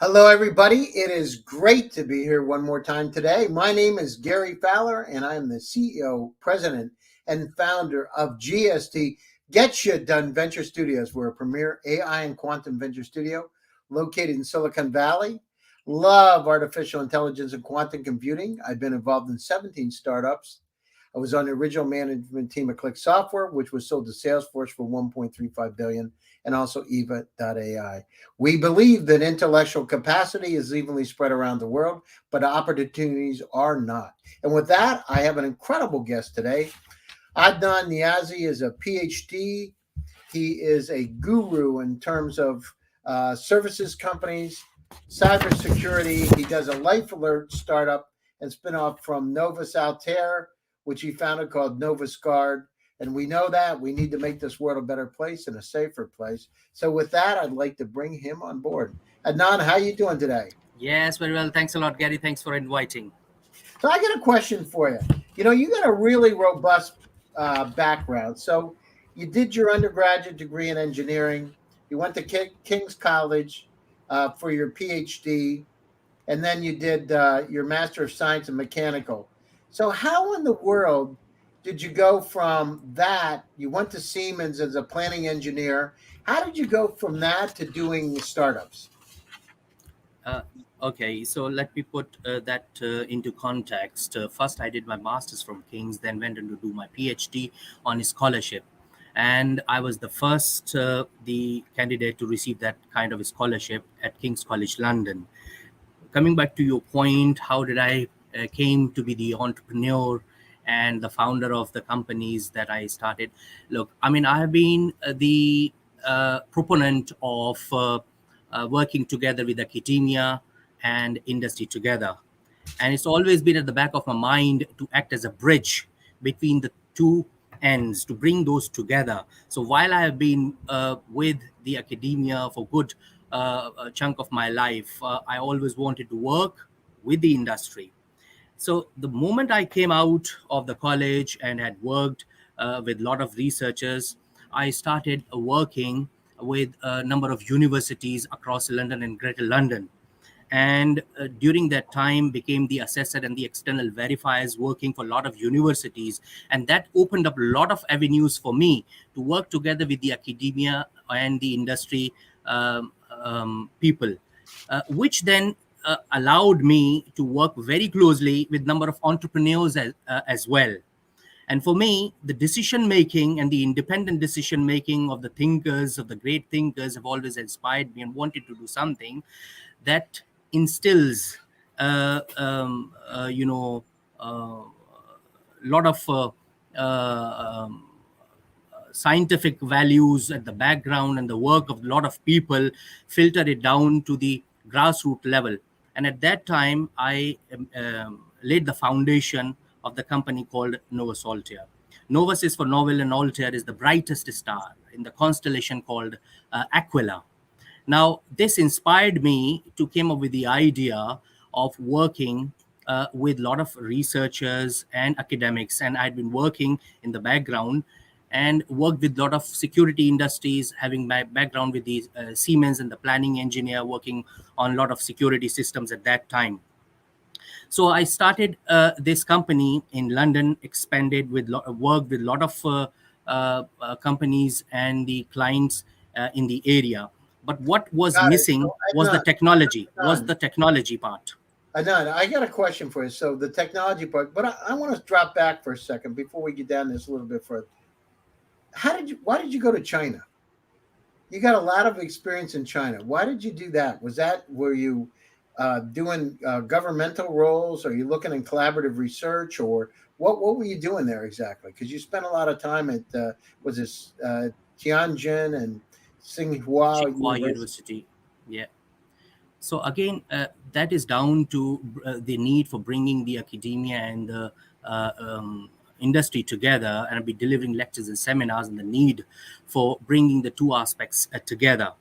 Hello, everybody. It is great to be here one more time today. My name is Gary Fowler, and I am the CEO, president, and founder of GSD Get Shit Done Venture Studios. We're a premier AI and quantum venture studio located in Silicon Valley. Love artificial intelligence and quantum computing. I've been involved in 17 startups. I was on the original management team of Click Software, which was sold to Salesforce for 1.35 billion, and also Eva.ai. We believe that intellectual capacity is evenly spread around the world, but opportunities are not. And with that, I have an incredible guest today. Adnan Niazi is a PhD. He is a guru in terms of services companies, cybersecurity. He does a Life Alert startup and spinoff from Novus Altair, which he founded called Novus Guard. And we know that we need to make this world a better place and a safer place. So with that, I'd like to bring him on board. Adnan, how are you doing today? Yes, very well. Thanks a lot, Gary. Thanks for inviting. So I got a question for you. You got a really robust background. So you did your undergraduate degree in engineering. You went to King's College for your PhD, and then you did your Master of Science in Mechanical. So how in the world did you go from that? You went to Siemens as a planning engineer. How did you go from that to doing startups? Okay, so let me put that into context. First, I did my master's from King's, then went on to do my PhD on a scholarship. And I was the first the candidate to receive that kind of a scholarship at King's College London. Coming back to your point, how did I came to be the entrepreneur and the founder of the companies that I started? Look, I mean, I have been the proponent of working together with academia and industry together. And it's always been at the back of my mind to act as a bridge between the two ends, to bring those together. So while I have been with the academia for good a chunk of my life, I always wanted to work with the industry. So the moment I came out of the college and had worked with a lot of researchers, I started working with a number of universities across London and Greater London. And during that time became the assessor and the external verifiers working for a lot of universities, and that opened up a lot of avenues for me to work together with the academia and the industry people, which then allowed me to work very closely with number of entrepreneurs as well. And for me, the decision making and the independent decision making of the thinkers, of the great thinkers, have always inspired me and wanted to do something that instills, a lot of scientific values at the background, and the work of a lot of people filter it down to the grassroots level. And at that time, I laid the foundation of the company called Novus Altair. Novus is for novel, and Altair is the brightest star in the constellation called Aquila. Now, this inspired me to come up with the idea of working with a lot of researchers and academics. And I'd been working in the background and worked with a lot of security industries, having my background with the Siemens and the planning engineer, working on a lot of security systems at that time. So I started this company in London, expanded with worked with a lot of companies and the clients in the area. But what was Got it. missing So was the Adnan, technology, Adnan, part. Adnan, I got a question for you. So the technology part, but I want to drop back for a second before we get down this a little bit further. Why did you go to China? You got a lot of experience in China. Why did you do that? Were you doing governmental roles? Are you looking in collaborative research, or what were you doing there exactly? Because you spent a lot of time at was this Tianjin and Tsinghua Tsinghua University. University. Yeah. So again, that is down to the need for bringing the academia and the industry together, and I'll be delivering lectures and seminars, and the need for bringing the two aspects together.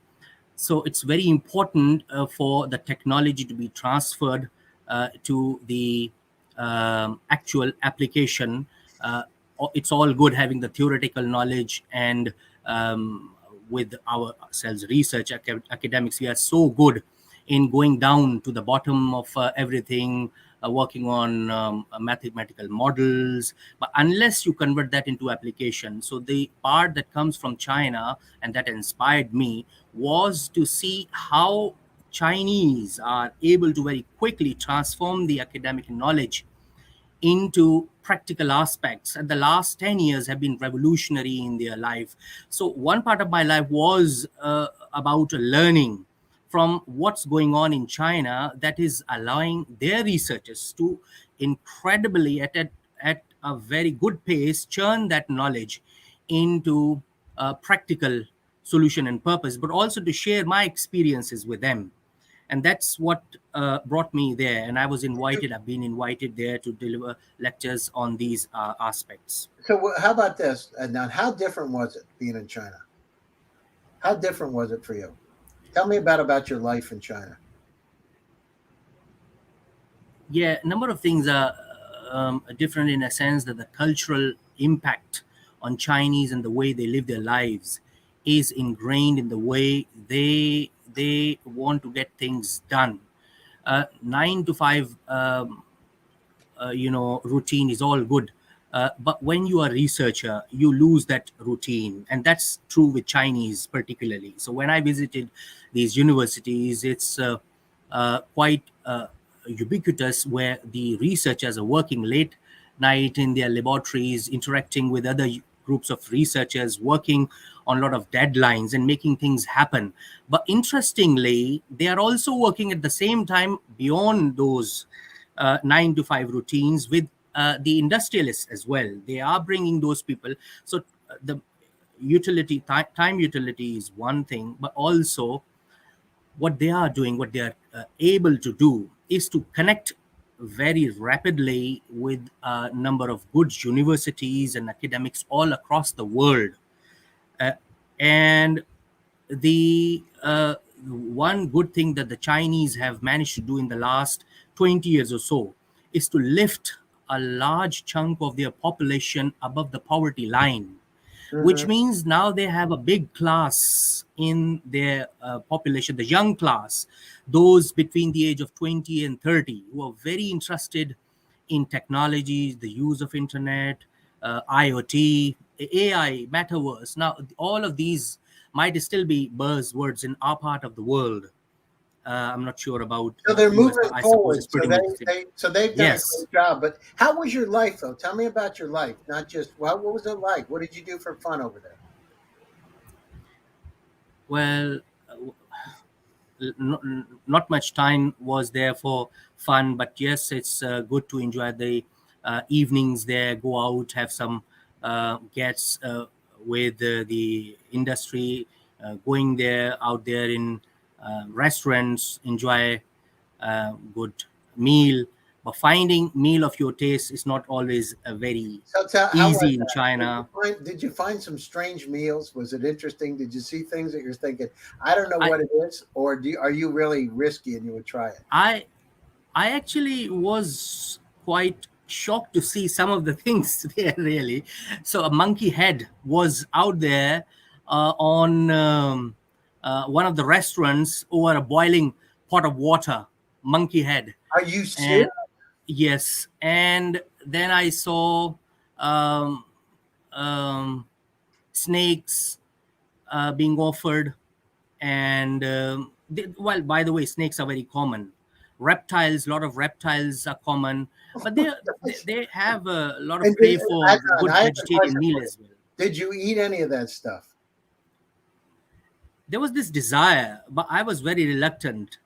So it's very important for the technology to be transferred to the actual application. It's all good having the theoretical knowledge, and with ourselves research academics, we are so good in going down to the bottom of everything, working on mathematical models. But unless you convert that into application, so the part that comes from China and that inspired me was to see how Chinese are able to very quickly transform the academic knowledge into practical aspects, and the last 10 years have been revolutionary in their life. So one part of my life was about learning from what's going on in China, that is allowing their researchers to incredibly at a very good pace churn that knowledge into practical solution and purpose, but also to share my experiences with them. And that's what brought me there. And I've been invited there to deliver lectures on these aspects. So how about this, Adnan? How different was it being in China? How different was it for you? Tell me about your life in China. Yeah, a number of things are different in a sense that the cultural impact on Chinese and the way they live their lives is ingrained in the way they want to get things done. 9 to 5 routine is all good, but when you are a researcher you lose that routine, and that's true with Chinese particularly. So when I visited these universities, it's quite ubiquitous, where the researchers are working late night in their laboratories, interacting with other groups of researchers, working on a lot of deadlines and making things happen. But interestingly, they are also working at the same time beyond those 9 to 5 routines with the industrialists as well. They are bringing those people. So the time utility is one thing, but also what they are doing, what they are able to do is to connect very rapidly with a number of good universities and academics all across the world. Uh, and the one good thing that the Chinese have managed to do in the last 20 years or so is to lift a large chunk of their population above the poverty line, which Hmm. means now they have a big class in their population, the young class, those between the age of 20 and 30, who are very interested in technology, the use of internet, IoT, AI, metaverse. Now, all of these might still be buzzwords in our part of the world. I'm not sure about So they're US, but moving I suppose forward. it's pretty much the same. So they've done a Yes. great job. But how was your life though? Tell me about your life, not just what was it like? What did you do for fun over there? Well, not, not much time was there for fun, but yes, it's good to enjoy the evenings there, go out, have some gets with the industry, going there, out there in restaurants, enjoy good meal. But finding meal of your taste is not always very So how was easy in that? China. Did you find some strange meals? Was it interesting? Did you see things that you're thinking, I don't know I what it is, or are you really risky and you would try it? I I actually was quite shocked to see some of the things there, really. So, a monkey head was out there on one of the restaurants over a boiling pot of water, monkey head. Are you serious? And yes, and then I saw um, um, snakes being offered, and well, by the way, snakes are very common. Reptiles, a lot of reptiles are common, but they have a lot of And crave for Adnan, good I have a vegetarian question meal for you. as well. Did you eat any of that stuff? There was this desire, but I was very reluctant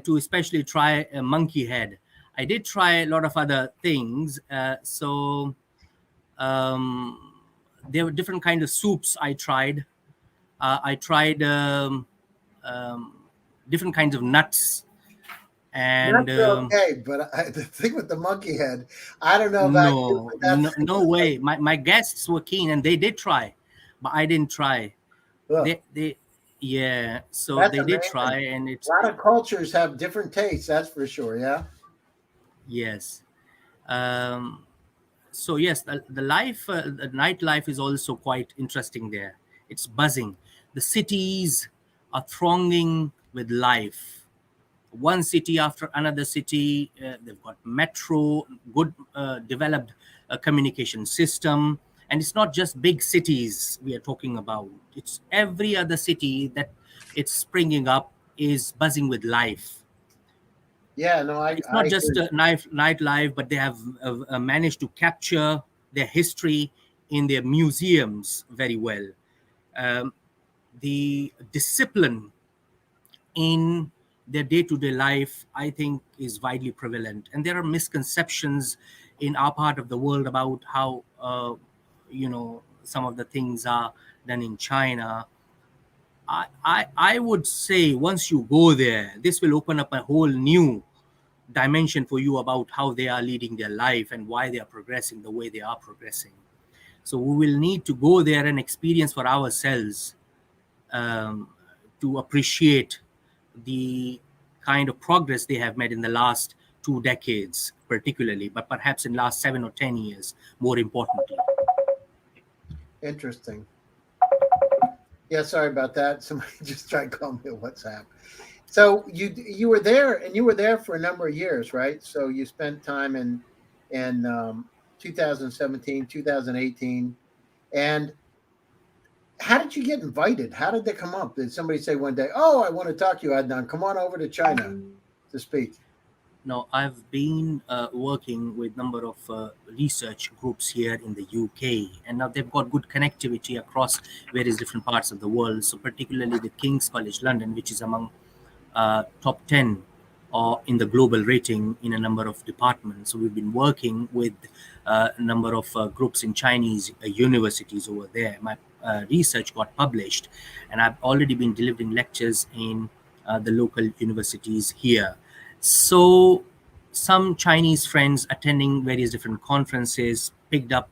to especially try a monkey head. I did try a lot of other things. Um, there were different kind of soups I tried. I tried um, different kinds of nuts, and Nuts are okay, but the thing with the monkey head, I don't know about you, no, but that no, thing no was like, way. My guests were keen and they did try, but I didn't try. ugh, They yeah. So that's they did amazing. try, and A lot of cultures have different tastes, that's for sure. Yeah. yes. Um, so yes, the life, the nightlife is also quite interesting there. It's buzzing. The cities are thronging with life. one city after another city. They've got metro, good developed communication system. And it's not just big cities we are talking about. It's every other city that it's springing up is buzzing with life. Yeah, no, It's I not just agree. nightlife, but they have managed to capture their history in their museums very well. Um, the discipline in their day-to-day life, I think, is widely prevalent, and there are misconceptions in our part of the world about how some of the things are done in China. I would say once you go there, this will open up a whole new dimension for you about how they are leading their life and why they are progressing the way they are progressing. So we will need to go there and experience for ourselves, um, to appreciate the kind of progress they have made in the last 2 decades, particularly, but perhaps in last 7 or 10 years, more importantly. Interesting. Yeah, sorry about that. Somebody just tried to call me a WhatsApp. So you were there, and you were there for a number of years, right? So you spent time in 2017, 2018, and how did you get invited? How did they come up? Did somebody say one day, "Oh, I want to talk to you, Adnan. Come on over to China to speak"? Now, I've been working with number of research groups here in the UK, and now they've got good connectivity across various different parts of the world. So, particularly the King's College London, which is among top 10 or in the global rating in a number of departments. So we've been working with a number of groups in Chinese universities over there. My research got published, and I've already been delivering lectures in the local universities here. So some Chinese friends attending various different conferences picked up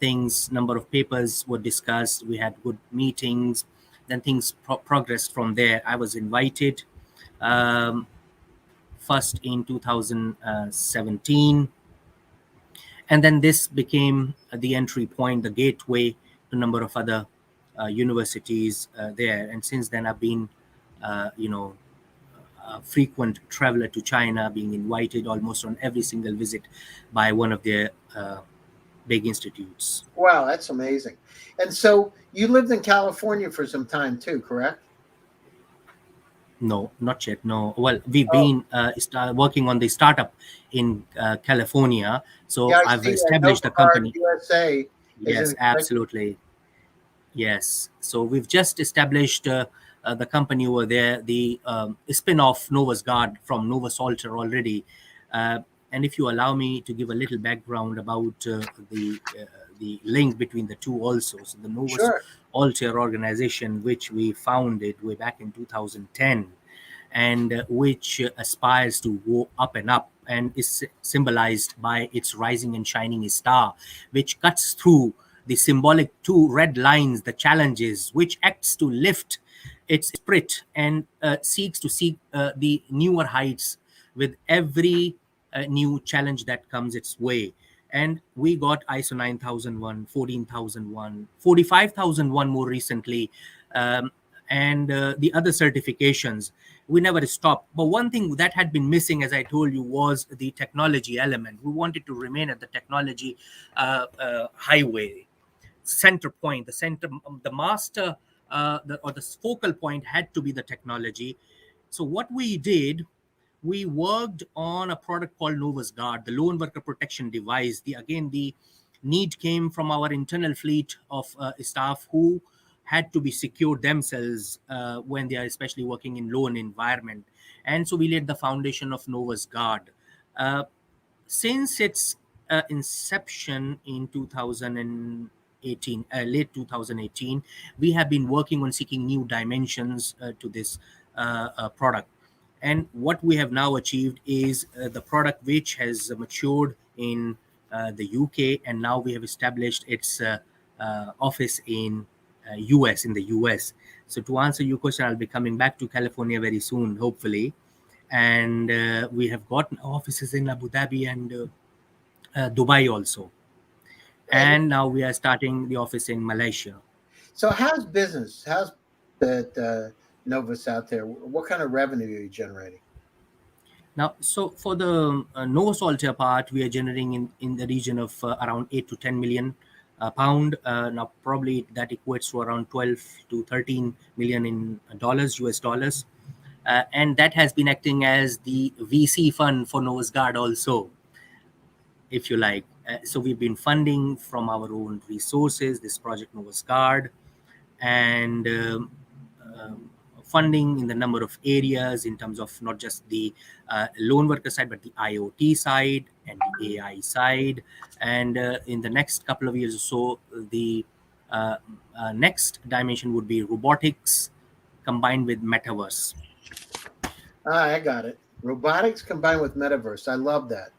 things, number of papers were discussed, we had good meetings, then things progressed from there. I was invited, um, first in 2017, and then this became the entry point, the gateway to a number of other universities there. And since then, I've been, you know, a frequent traveler to China, being invited almost on every single visit by one of their big institutes. Wow, that's amazing. And so you lived in California for some time too, correct? No, not yet. No. Well, we've Oh, been working on the startup in California. yeah, So I I've see. established a NovaGuard company. USA is an Yes, executive. absolutely. Yes. So we've just established the company over there, the spin-off Novus Guard from Novus Alter already. Uh, and if you allow me to give a little background about the link between the two also. So the Novus Sure. Alter organization, which we founded way back in 2010, and which aspires to go up and up, and is symbolized by its rising and shining star, which cuts through the symbolic two red lines, the challenges, which acts to lift its spirit and seeks to seek the newer heights with every new challenge that comes its way. And we got ISO 9001, 14001, 45001 more recently, um, and the other certifications. We never stopped. But one thing that had been missing, as I told you, was the technology element. We wanted to remain at the technology highway, center point, the center, the master, or the focal point had to be the technology. So what we did, we worked on a product called Novus Guard, the lone worker protection device. The need came from our internal fleet of staff who had to be secured themselves when they are especially working in lone environment. And so we laid the foundation of Novus Guard. Uh, since its inception in 2018, late 2018, we have been working on seeking new dimensions to this product. And what we have now achieved is the product which has matured in the UK, and now we have established its office in US, in the US. So to answer your question, I'll be coming back to California very soon, hopefully. And we have got offices in Abu Dhabi and Dubai also. And And now we are starting the office in Malaysia. so how's business? How's that Novus out there? What kind of revenue are you generating? Now, so for the Nova Salter part, we are generating in the region of around 8 to 10 million pound. Now, probably that equates to around 12 to 13 million in dollars, US dollars. And that has been acting as the VC fund for Nova's Guard also, if you like. So we've been funding from our own resources this project Nova's Guard, and um, funding in the number of areas in terms of not just the loan worker side, but the IoT side and the AI side. And in the next couple of years or so, the next dimension would be robotics combined with metaverse. I got it. Robotics combined with metaverse. I love that.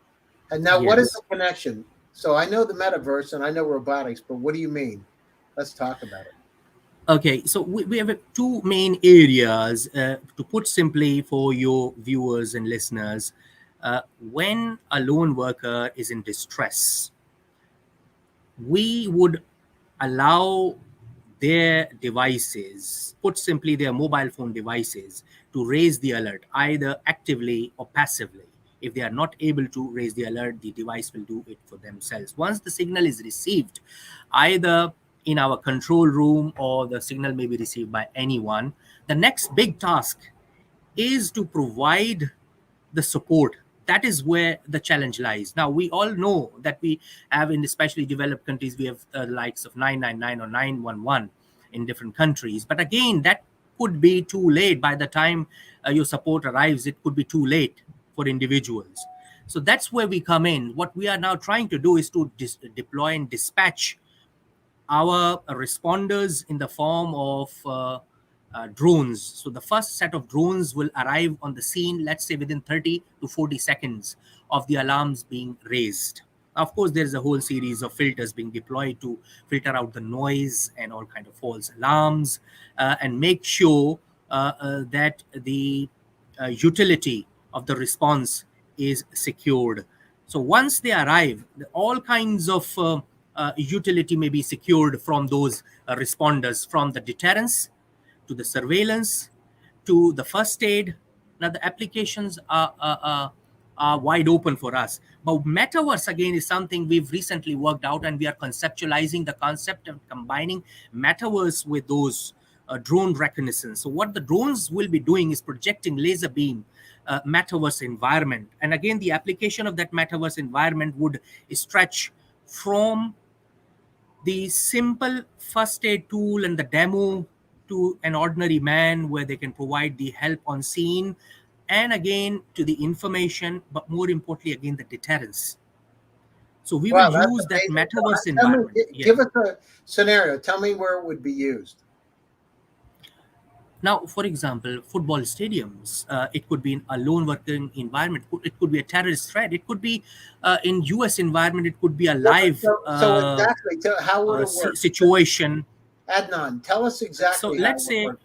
And now, what is Yes. the connection? So I know the metaverse and I know robotics, but what do you mean? Let's talk about it. Okay, so we have two main areas, to put simply for your viewers and listeners. When a lone worker is in distress, we would allow their devices, put simply their mobile phone devices, to raise the alert either actively or passively. If they are not able to raise the alert, the device will do it for themselves. Once the signal is received, either in our control room or the signal may be received by anyone, the next big task is to provide the support. That is where the challenge lies. Now, we all know that we have, in especially developed countries, we have the likes of 999 or 911 in different countries. But again, that could be too late. By the time your support arrives, it could be too late for individuals. So that's where we come in. What we are now trying to do is to deploy and dispatch our responders in the form of drones. So the first set of drones will arrive on the scene, let's say within 30 to 40 seconds of the alarms being raised. Of course, there's a whole series of filters being deployed to filter out the noise and all kind of false alarms, and make sure that the utility of the response is secured. So once they arrive, all kinds of utility may be secured from those responders, from the deterrence to the surveillance to the first aid. Now the applications are wide open for us. But metaverse again is something we've recently worked out, and we are conceptualizing the concept of combining metaverse with those drone reconnaissance. So what the drones will be doing is projecting laser beam metaverse environment, and again the application of that metaverse environment would stretch from the simple first aid tool and the demo to an ordinary man, where they can provide the help on scene, and again to the information, but more importantly again the deterrence. So we will Wow, that's use that amazing. So metaverse tell me, environment. Yeah. give us a scenario. Tell me where it would be used. Now, for example, football stadiums, it could be in a lone working environment. It could be a terrorist threat. It could be in US environment. It could be a No, but live so exactly, how would it work? situation. Adnan, tell us So exactly how it let's would say work.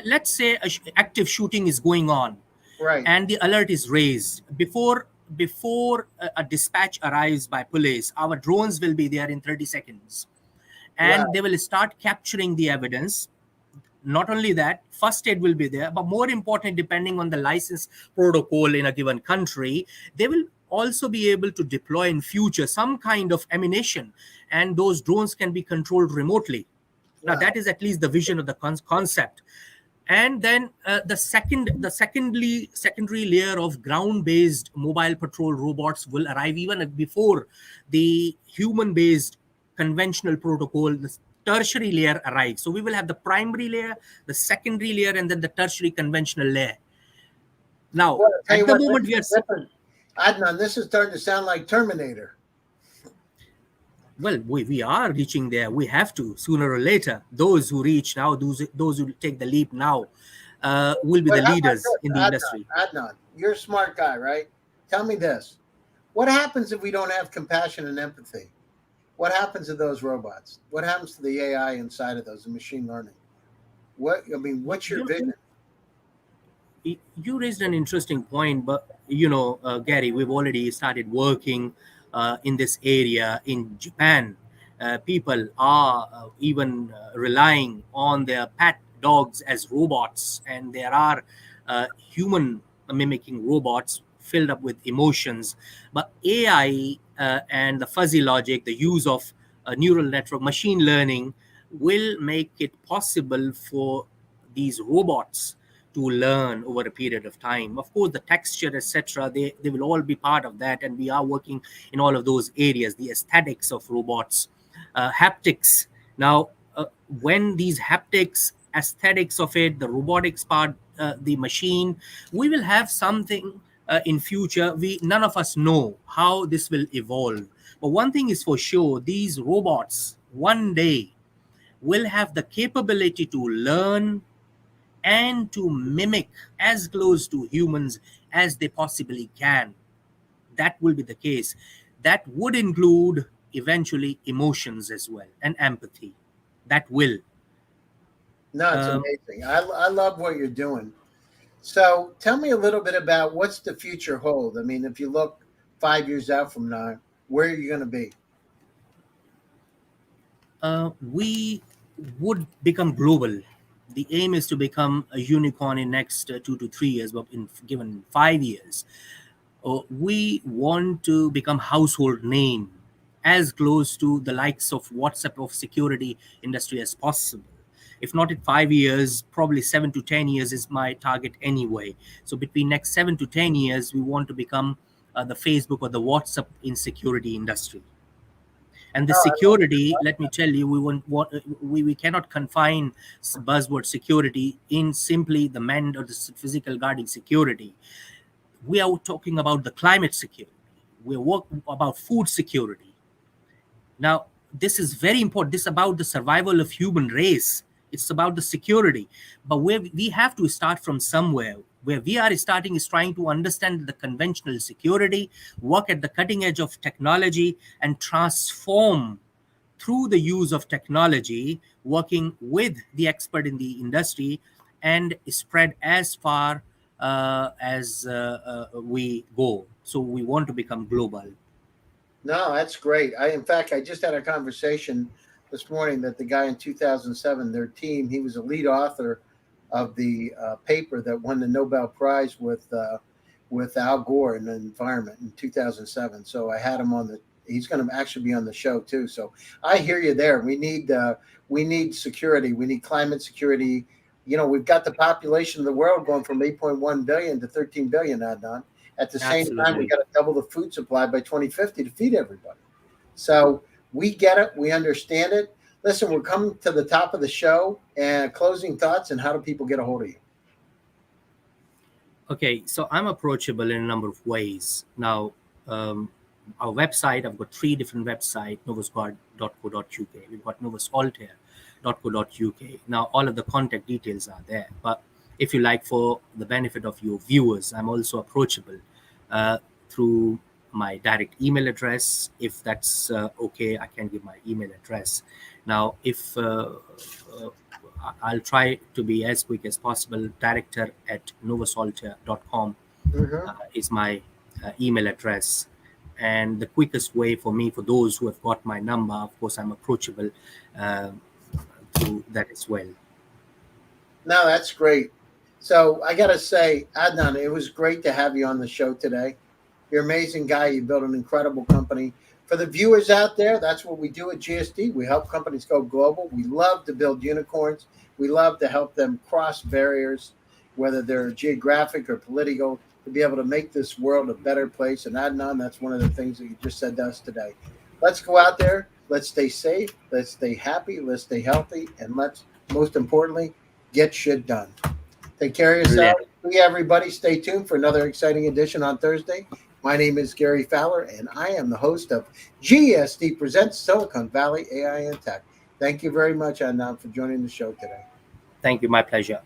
let's say active shooting is going on, Right. and the alert is raised before a dispatch arrives by police. Our drones will be there in 30 seconds, and Wow. they will start capturing the evidence. Not only that, first aid will be there, but more important, depending on the license protocol in a given country, they will also be able to deploy in future some kind of ammunition, and those drones can be controlled remotely. Now Wow. that is at least the vision of the concept. And then the secondary layer of ground based mobile patrol robots will arrive even before the human based conventional protocol. The tertiary layer arrives. So we will have the primary layer, the secondary layer, and then the tertiary conventional layer. Now Well, I'll tell you at the what, moment we are Adnan, this is starting to sound like Terminator. well, we are reaching there. We have to, sooner or later. Those who reach now, those who take the leap now, will be But the how about leaders in the this, industry. Adnan, you're a smart guy, right? Tell me this. What happens if we don't have compassion and empathy? What happens to those robots? What happens to the AI inside of those, the machine learning? What's your You vision? you raised an interesting point, but Gary, we've already started working in this area in Japan. People are even relying on their pet dogs as robots, and there are human mimicking robots filled up with emotions. But AI and the fuzzy logic, the use of neural network, machine learning will make it possible for these robots to learn over a period of time. Of course, the texture, etc., they will all be part of that, and we are working in all of those areas. The aesthetics of robots, haptics. Now, when these haptics, aesthetics of it, the robotics part, the machine, we will have something in future. We none of us know how this will evolve. But one thing is for sure: these robots one day will have the capability to learn and to mimic as close to humans as they possibly can. That will be the case. That would include eventually emotions as well and empathy. That will. No, it's Um, amazing. I love what you're doing. So tell me a little bit about what's the future hold. I mean, if you look 5 years out from now, where are you going to be? we would become global. The aim is to become a unicorn in next 2 to 3 years, but in given 5 years, we want to become household name, as close to the likes of WhatsApp of security industry as possible. If not in 5 years, probably 7 to 10 years is my target anyway. So between next 7 to 10 years, we want to become the Facebook or the WhatsApp in security industry. And the Oh, I love security, let me tell you, we cannot confine buzzword security in simply the manned or the physical guarding security. We are talking about the climate security. We're talking about food security. Now, this is very important. This is about the survival of human race. It's about the security. But where we have to start from somewhere. Where we are starting is trying to understand the conventional security, work at the cutting edge of technology, and transform through the use of technology, working with the expert in the industry, and spread as far as we go. So we want to become global. No, that's great. In fact, I just had a conversation this morning that the guy in 2007, their team, he was a lead author of the paper that won the Nobel Prize with Al Gore in the environment in 2007. So I had him on the. He's going to actually be on the show too. So I hear you there. We need security. We need climate security. You know, we've got the population of the world going from 8.1 billion to 13 billion, Adnan. At the same time, we Absolutely. got to double the food supply by 2050 to feed everybody. So we get it. We understand it. Listen, we're coming to the top of the show, and closing thoughts, and how do people get a hold of you? Okay, so I'm approachable in a number of ways. Now, our website, I've got three different websites: novasguard.co.uk. We've got novasaltair.co.uk. Now, all of the contact details are there. But if you like, for the benefit of your viewers, I'm also approachable through my direct email address. If that's okay, I can give my email address. Now, if I'll try to be as quick as possible. Director at novasaltair.com Mm-hmm. is my email address. And the quickest way for me, for those who have got my number, of course, I'm approachable uh, through that as well. No, that's great. So I got to say, Adnan, it was great to have you on the show today. You're an amazing guy. You built an incredible company. For the viewers out there, that's what we do at GSD. We help companies go global. We love to build unicorns. We love to help them cross barriers, whether they're geographic or political, to be able to make this world a better place. And Adnan, that's one of the things that you just said to us today. Let's go out there. Let's stay safe. Let's stay happy. Let's stay healthy. And let's, most importantly, get shit done. Take care of yourself. Brilliant. See everybody. Stay tuned for another exciting edition on Thursday. My name is Gary Fowler, and I am the host of GSD Presents Silicon Valley AI and Tech. Thank you very much, Adnan, for joining the show today. Thank you. My pleasure.